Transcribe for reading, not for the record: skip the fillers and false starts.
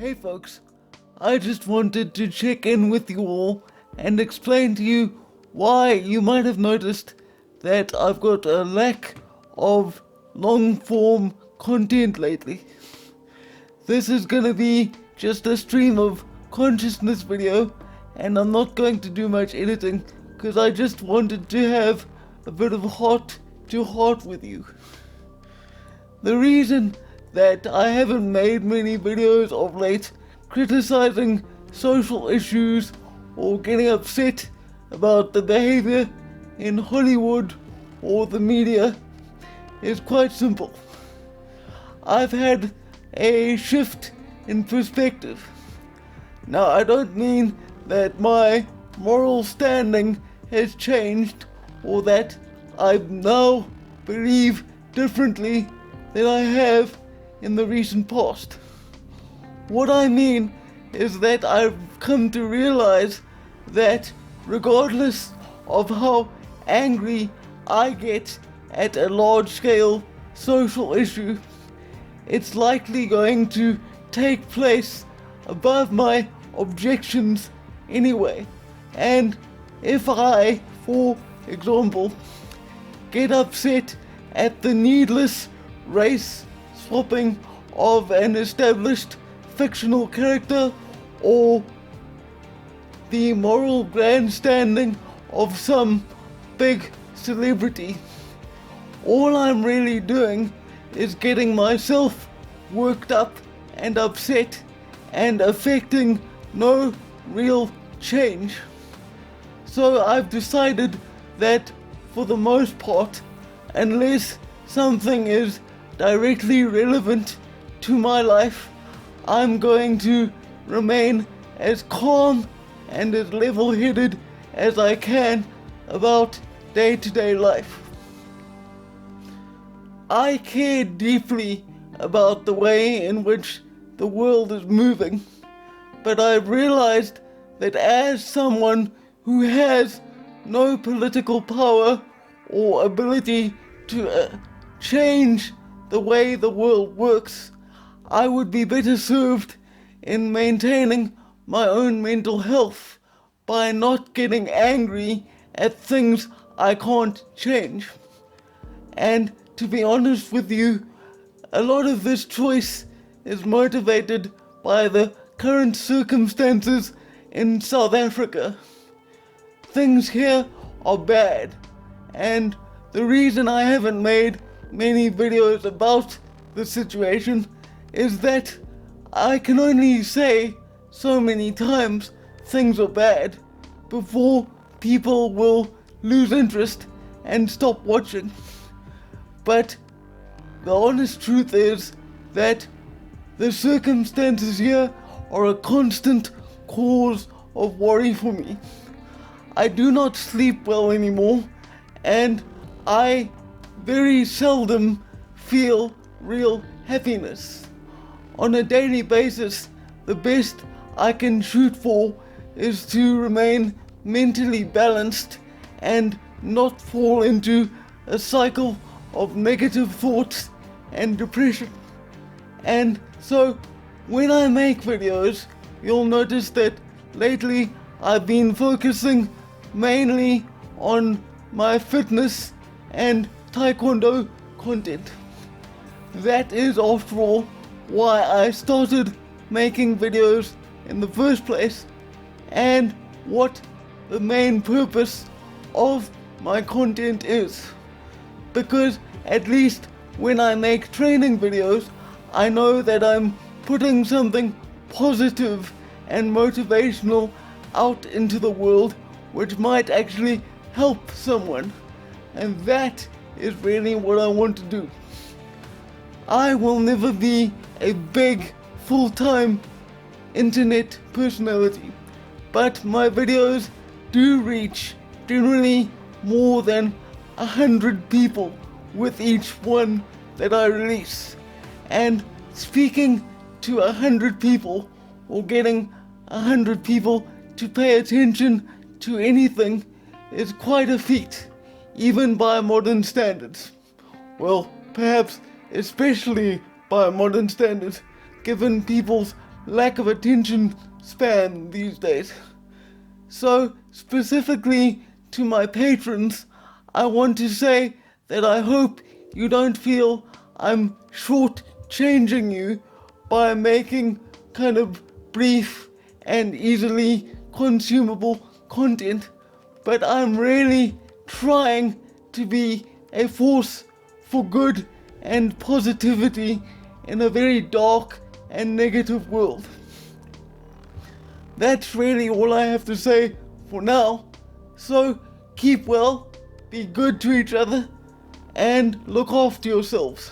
Hey folks, I just wanted to check in with you all and explain to you why you might have noticed that I've got a lack of long form content lately. This is gonna be just a stream of consciousness video, and I'm not going to do much editing because I just wanted to have a bit of heart to heart with you. The reason that I haven't made many videos of late criticizing social issues or getting upset about the behavior in Hollywood or the media is quite simple. I've had a shift in perspective. Now, I don't mean that my moral standing has changed or that I now believe differently than I have in the recent past. What I mean is that I've come to realize that regardless of how angry I get at a large-scale social issue, it's likely going to take place above my objections anyway. And if I, for example, get upset at the needless race swapping of an established fictional character or the moral grandstanding of some big celebrity, all I'm really doing is getting myself worked up and upset and affecting no real change. So I've decided that for the most part, unless something is directly relevant to my life, I'm going to remain as calm and as level-headed as I can about day-to-day life. I care deeply about the way in which the world is moving, but I've realized that as someone who has no political power or ability to change the way the world works, I would be better served in maintaining my own mental health by not getting angry at things I can't change. And to be honest with you, a lot of this choice is motivated by the current circumstances in South Africa. Things here are bad, and the reason I haven't made many videos about the situation is that I can only say so many times things are bad before people will lose interest and stop watching. But the honest truth is that the circumstances here are a constant cause of worry for me. I do not sleep well anymore, and I very seldom feel real happiness. On a daily basis, the best I can shoot for is to remain mentally balanced and not fall into a cycle of negative thoughts and depression. And so, when I make videos, you'll notice that lately I've been focusing mainly on my fitness and Taekwondo content. That is, after all, why I started making videos in the first place, and what the main purpose of my content is. Because at least when I make training videos, I know that I'm putting something positive and motivational out into the world which might actually help someone. And that is really what I want to do. I will never be a big, full-time internet personality, but my videos do reach generally more than 100 people with each one that I release. And speaking to 100 people or getting 100 people to pay attention to anything is quite a feat, even by modern standards. Well, perhaps especially by modern standards, given people's lack of attention span these days. So, specifically to my patrons, I want to say that I hope you don't feel I'm short-changing you by making kind of brief and easily consumable content, but I'm really trying to be a force for good and positivity in a very dark and negative world. That's really all I have to say for now. So keep well, be good to each other, and look after yourselves.